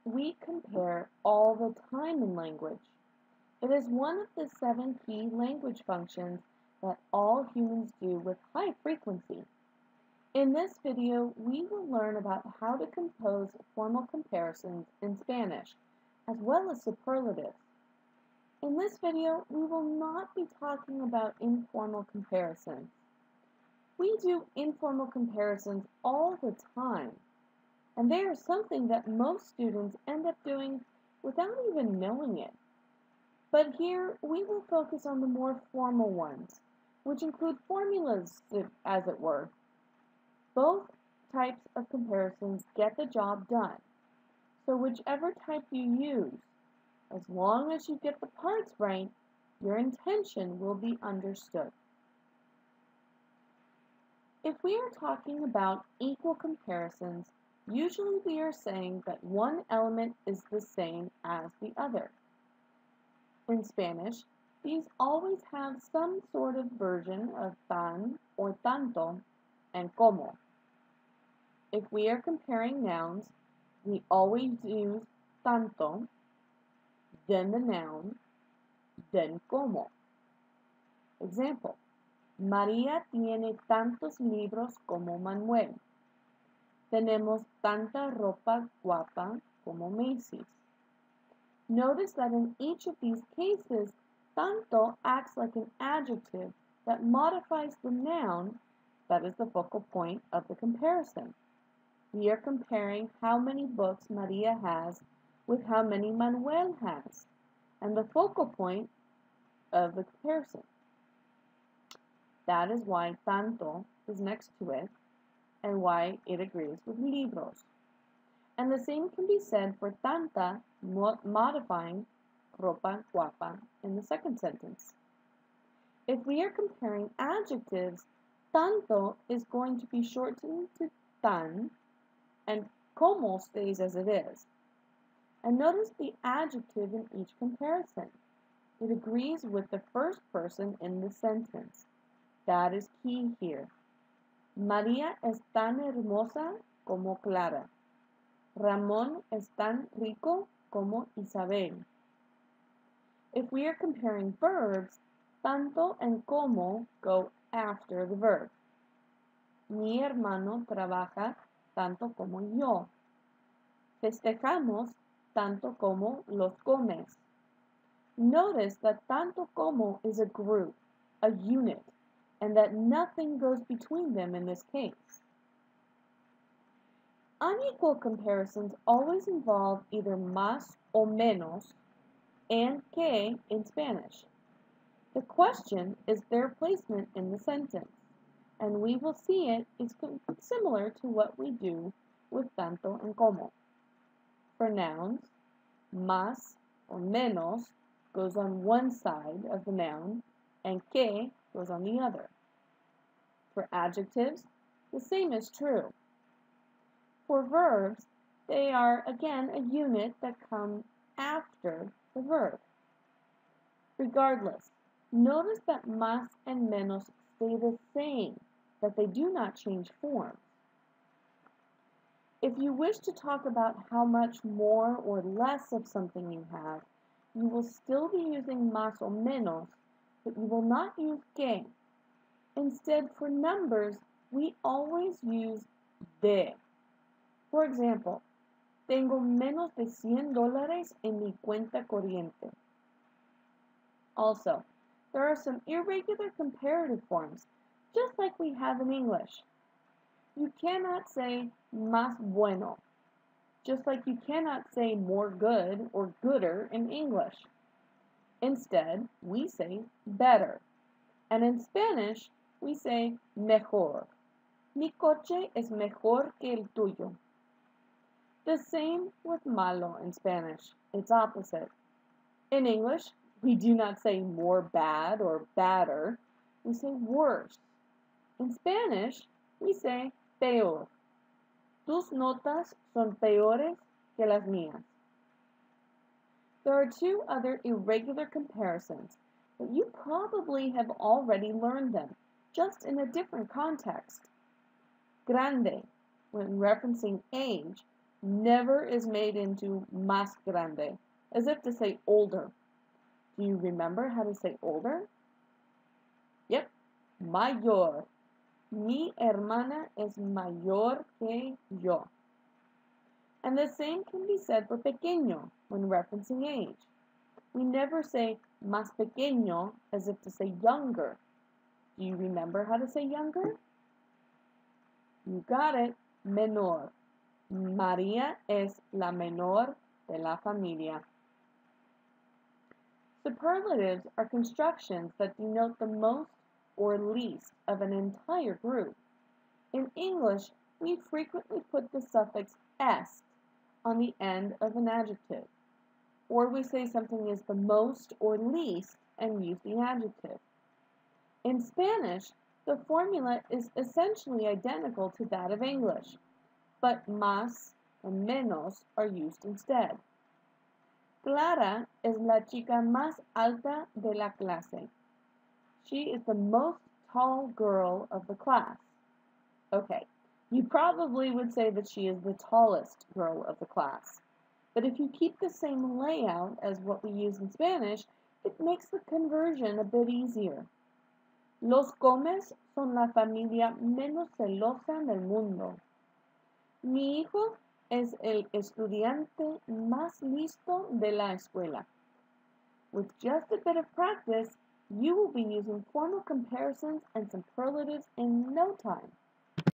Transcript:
We compare all the time in language. It is one of the 7 key language functions that all humans do with high frequency. In this video, we will learn about how to compose formal comparisons in Spanish, as well as superlatives. In this video, we will not be talking about informal comparisons. We do informal comparisons all the time, and they are something that most students end up doing without even knowing it. But here, we will focus on the more formal ones, which include formulas, as it were. Both types of comparisons get the job done, so whichever type you use, as long as you get the parts right, your intention will be understood. If we are talking about equal comparisons, usually we are saying that one element is the same as the other. In Spanish, these always have some sort of version of tan or tanto and como. If we are comparing nouns, we always use tanto, then the noun, then como. Example, María tiene tantos libros como Manuel. Tenemos tanta ropa guapa como Macy's. Notice that in each of these cases, tanto acts like an adjective that modifies the noun that is the focal point of the comparison. We are comparing how many books Maria has with how many Manuel has, and the focal point of the comparison. That is why tanto is next to it, and why it agrees with libros. And the same can be said for tanta, modifying ropa guapa in the second sentence. If we are comparing adjectives, tanto is going to be shortened to tan, and como stays as it is. And notice the adjective in each comparison. It agrees with the first person in the sentence. That is key here. María es tan hermosa como Clara. Ramón es tan rico como Isabel. If we are comparing verbs, tanto and como go after the verb. Mi hermano trabaja tanto como yo. Festejamos tanto como los Gómez. Notice that tanto como is a group, a unit, and that nothing goes between them in this case. Unequal comparisons always involve either más o menos and que in Spanish. The question is their placement in the sentence, and we will see it is similar to what we do with tanto and como. For nouns, más or menos goes on one side of the noun, and que goes on the other. For adjectives, the same is true. For verbs, they are again a unit that comes after the verb. Regardless, notice that más and menos stay the same, that they do not change form. If you wish to talk about how much more or less of something you have, you will still be using más o menos, but you will not use que. Instead, for numbers, we always use de. For example, tengo menos de $100 en mi cuenta corriente. Also, there are some irregular comparative forms, just like we have in English. You cannot say más bueno, just like you cannot say more good or gooder in English. Instead, we say better. And in Spanish, we say mejor. Mi coche es mejor que el tuyo. The same with malo in Spanish. It's opposite. In English, we do not say more bad or badder. We say worse. In Spanish, we say peor. Tus notas son peores que las mías. There are 2 other irregular comparisons, but you probably have already learned them, just in a different context. Grande, when referencing age, never is made into más grande, as if to say older. Do you remember how to say older? Yep, mayor. Mi hermana es mayor que yo. And the same can be said for pequeño when referencing age. We never say más pequeño as if to say younger. Do you remember how to say younger? You got it, menor. María es la menor de la familia. Superlatives are constructions that denote the most or least of an entire group. In English, we frequently put the suffix est on the end of an adjective, or we say something is the most or least and use the adjective. In Spanish, the formula is essentially identical to that of English, but más and menos are used instead. Clara es la chica más alta de la clase. She is the most tall girl of the class. Okay, you probably would say that she is the tallest girl of the class. But if you keep the same layout as what we use in Spanish, it makes the conversion a bit easier. Los Gómez son la familia menos celosa del mundo. Mi hijo es el estudiante más listo de la escuela. With just a bit of practice, you will be using formal comparisons and superlatives in no time.